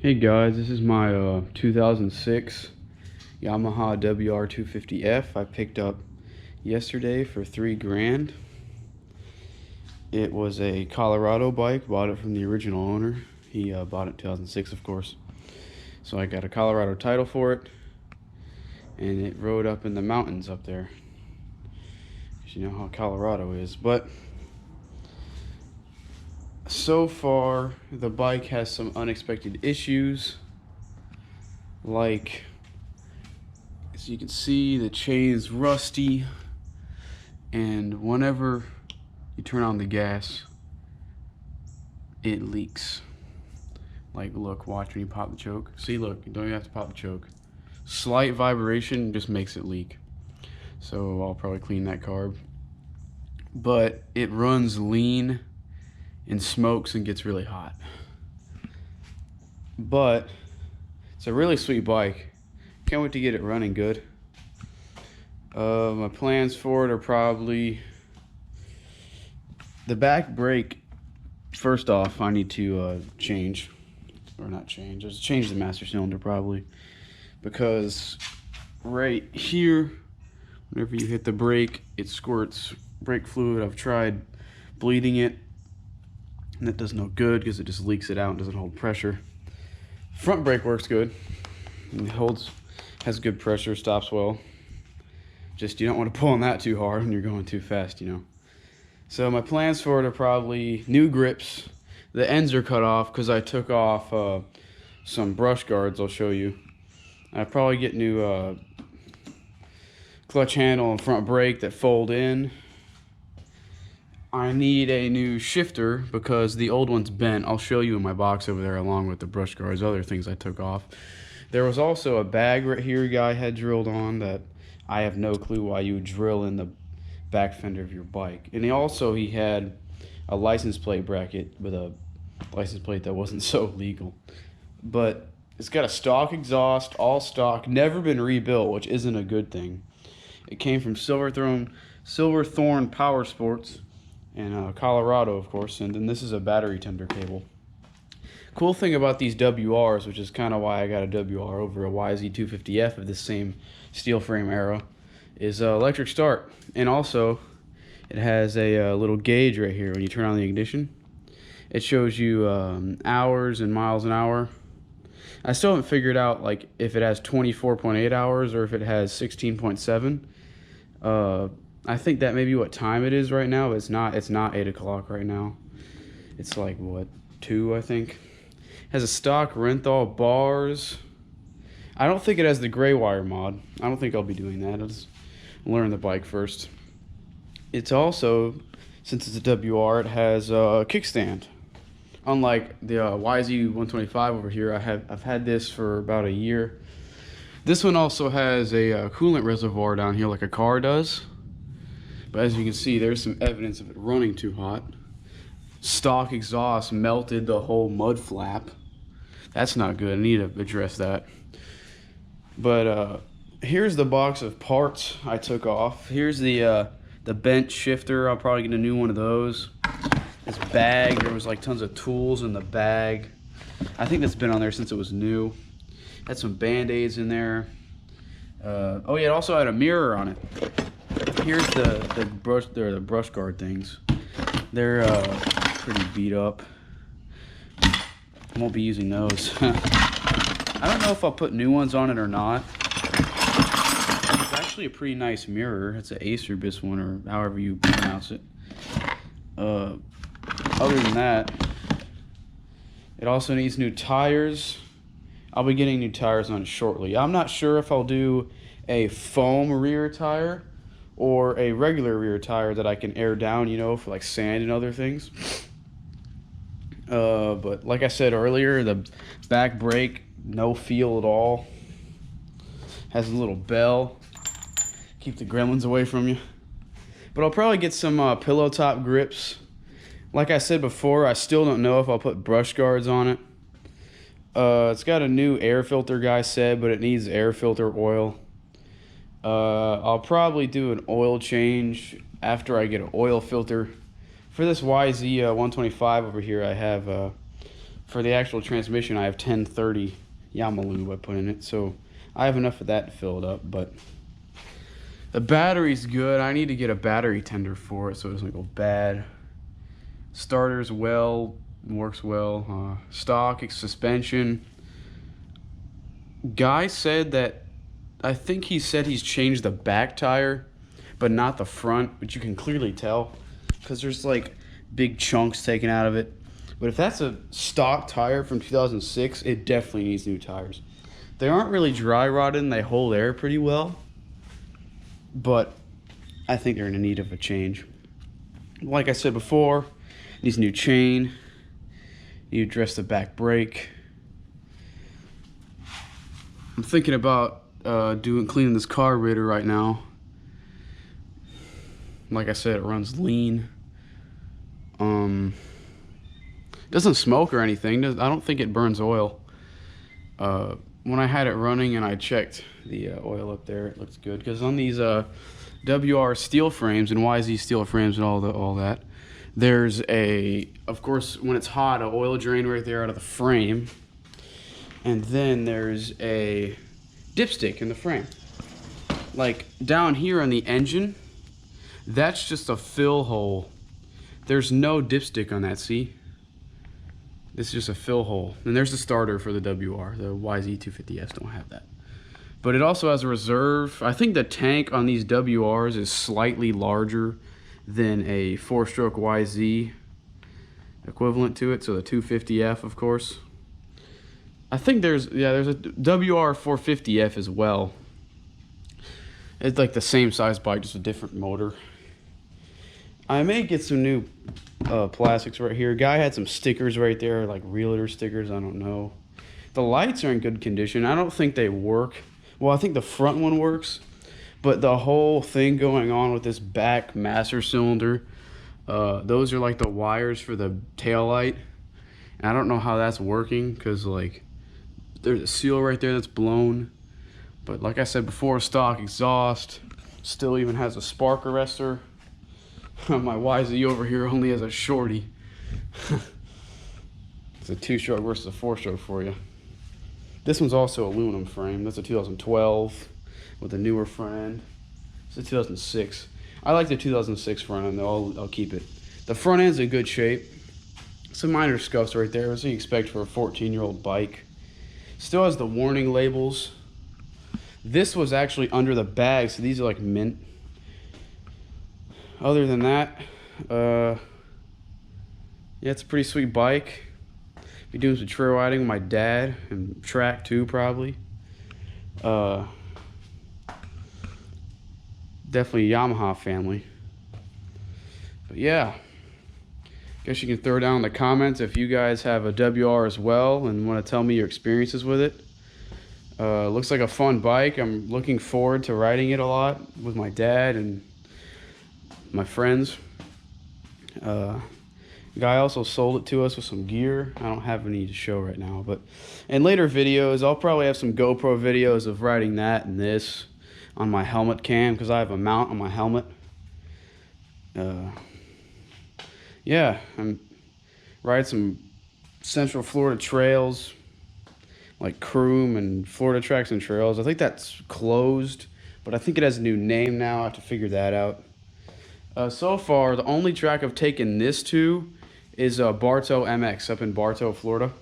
Hey guys, this is my 2006 Yamaha WR250F I picked up yesterday for $3 grand. It was a Colorado bike, bought it from the original owner. He bought it in 2006, of course. So I got a Colorado title for it, and it rode up in the mountains up there. 'Cause you know how Colorado is. But so far, the bike has some unexpected issues. Like, as you can see, the chain is rusty, and whenever you turn on the gas, it leaks. Like, look, watch when you pop the choke. See, look, you don't even have to pop the choke. Slight vibration just makes it leak. So I'll probably clean that carb. But it runs lean and smokes and gets really hot. But it's a really sweet bike. Can't wait to get it running good. My plans for it are probably the back brake. First off, I need to change the master cylinder probably, because right here, whenever you hit the brake, it squirts brake fluid. I've tried bleeding it, and that does no good because it just leaks it out and doesn't hold pressure. Front brake works good. It has good pressure, stops well. Just you don't want to pull on that too hard when you're going too fast, you know. So my plans for it are probably new grips. The ends are cut off because I took off some brush guards. I'll show you. I probably get new clutch handle and front brake that fold in. I need a new shifter because the old one's bent. I'll show you in my box over there along with the brush guards, other things I took off. There was also a bag right here guy had drilled on that I have no clue why you would drill in the back fender of your bike. And he had a license plate bracket with a license plate that wasn't so legal. But it's got a stock exhaust, all stock, never been rebuilt, which isn't a good thing. It came from Silverthorne Power Sports in Colorado, of course, and then this is a battery tender cable. Cool thing about these WRs, which is kind of why I got a WR over a YZ250F of the same steel frame era, is electric start. And also, it has a little gauge right here. When you turn on the ignition, it shows you hours and miles an hour. I still haven't figured out like if it has 24.8 hours or if it has 16.7. I think that may be what time it is right now, but it's not 8 o'clock right now. It's like, what, 2, I think. It has a stock Renthal bars. I don't think it has the gray wire mod. I don't think I'll be doing that. I'll just learn the bike first. It's also, since it's a WR, it has a kickstand. Unlike the YZ125 over here, I've had this for about a year. This one also has a coolant reservoir down here like a car does. But as you can see, there's some evidence of it running too hot. Stock exhaust melted the whole mud flap. That's not good. I need to address that. But here's the box of parts I took off. Here's the bent shifter. I'll probably get a new one of those. This bag, there was like tons of tools in the bag. I think that's been on there since it was new. Had some band-aids in there. Oh yeah, it also had a mirror on it. Here's the brush guard things. They're pretty beat up. I won't be using those. I don't know if I'll put new ones on it or not. It's actually a pretty nice mirror. It's an Acerbis one, or however you pronounce it. Other than that, it also needs new tires. I'll be getting new tires on it shortly. I'm not sure if I'll do a foam rear tire or a regular rear tire that I can air down, you know, for like sand and other things. But like I said earlier, the back brake, no feel at all. Has a little bell, keep the gremlins away from you. But I'll probably get some pillow top grips. Like I said before, I still don't know if I'll put brush guards on it. It's got a new air filter, guy said, but it needs air filter oil. I'll probably do an oil change after I get an oil filter. For this YZ125 over here, I have for the actual transmission, I have 1030 Yamaha lube I put in it, so I have enough of that to fill it up. But the battery's good. I need to get a battery tender for it so it doesn't go bad. Starter's well, works well. Stock suspension. Guy said that, I think he said he's changed the back tire, but not the front, but you can clearly tell because there's like big chunks taken out of it. But if that's a stock tire from 2006, it definitely needs new tires. They aren't really dry rotted and they hold air pretty well, but I think they're in need of a change. Like I said before, needs a new chain. You address the back brake. I'm thinking about cleaning this carburetor right now. Like I said, it runs lean. Doesn't smoke or anything. I don't think it burns oil. When I had it running and I checked the oil up there, it looks good. Because on these WR steel frames and YZ steel frames and all that, there's of course, when it's hot, an oil drain right there out of the frame. And then there's a dipstick in the frame. Like down here on the engine, that's just a fill hole. There's no dipstick on that, see? This is just a fill hole. And there's the starter for the WR. The YZ250Fs don't have that. But it also has a reserve. I think the tank on these WRs is slightly larger than a 4-stroke YZ equivalent to it. So the 250F, of course. I think there's a WR250F as well. It's like the same size bike, just a different motor. I may get some new plastics right here. Guy had some stickers right there, like realtor stickers, I don't know. The lights are in good condition. I don't think they work. Well, I think the front one works, but the whole thing going on with this back master cylinder, those are like the wires for the tail light. And I don't know how that's working because like there's a seal right there that's blown. But like I said before, stock exhaust. Still even has a spark arrestor. My YZ over here only has a shorty. It's a 2-stroke versus a 4-stroke for you. This one's also aluminum frame. That's a 2012 with a newer front end. It's a 2006. I like the 2006 front end though. I'll keep it. The front end's in good shape. Some minor scuffs right there, as you expect for a 14-year-old bike. Still has the warning labels. This was actually under the bag, so these are like mint. Other than that, yeah, it's a pretty sweet bike. Be doing some trail riding with my dad and track too, probably. Definitely Yamaha family. But yeah, guess you can throw down in the comments if you guys have a WR as well and want to tell me your experiences with it. Looks like a fun bike. I'm looking forward to riding it a lot with my dad and my friends. Guy also sold it to us with some gear. I don't have any to show right now, but in later videos I'll probably have some GoPro videos of riding that and this on my helmet cam because I have a mount on my helmet. Yeah, I'm riding some Central Florida trails like Croom and Florida Tracks and Trails. I think that's closed, but I think it has a new name now. I have to figure that out. So far, the only track I've taken this to is Bartow MX up in Bartow, Florida.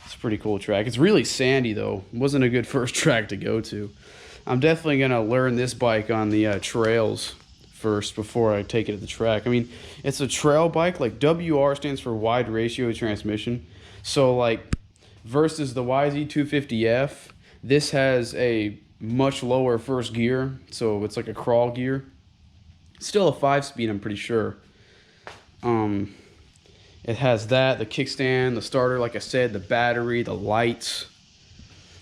It's a pretty cool track. It's really sandy, though. It wasn't a good first track to go to. I'm definitely going to learn this bike on the trails first before I take it to the track. I mean, it's a trail bike. Like, WR stands for wide ratio transmission. So, like, versus the YZ250F, this has a much lower first gear. So, it's like a crawl gear. Still a 5-speed, I'm pretty sure. It has that, the kickstand, the starter, like I said, the battery, the lights.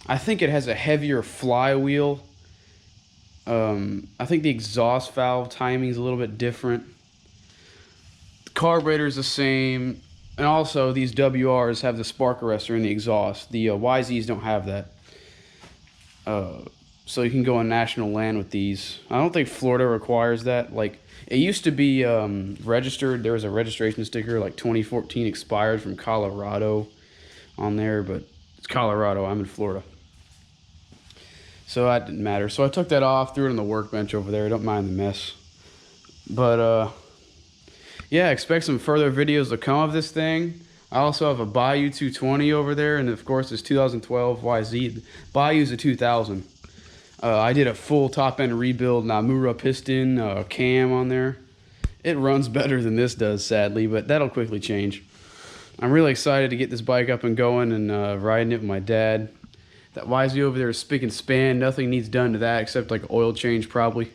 I think it has a heavier flywheel. I think the exhaust valve timing is a little bit different. The carburetor is the same. And also, these WRs have the spark arrestor in the exhaust. The YZs don't have that. so you can go on national land with these. I don't think Florida requires that. Like, it used to be registered. There was a registration sticker, like 2014 expired from Colorado on there, but it's Colorado. I'm in Florida. So that didn't matter. So I took that off, threw it on the workbench over there. Don't mind the mess. But yeah, expect some further videos to come of this thing. I also have a Bayou 220 over there, and of course this 2012 YZ. Bayou's a 2000. I did a full top-end rebuild, Namura piston, cam on there. It runs better than this does, sadly, but that'll quickly change. I'm really excited to get this bike up and going and riding it with my dad. That YZ over there is spick and span. Nothing needs done to that except like oil change probably.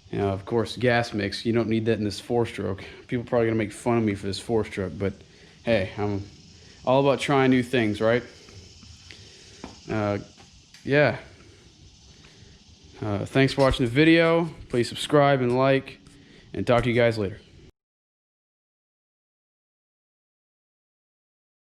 You know, of course, gas mix. You don't need that in this 4-stroke. People are probably going to make fun of me for this 4-stroke, but hey, I'm all about trying new things, right? Yeah. Thanks for watching the video. Please subscribe and like, and talk to you guys later.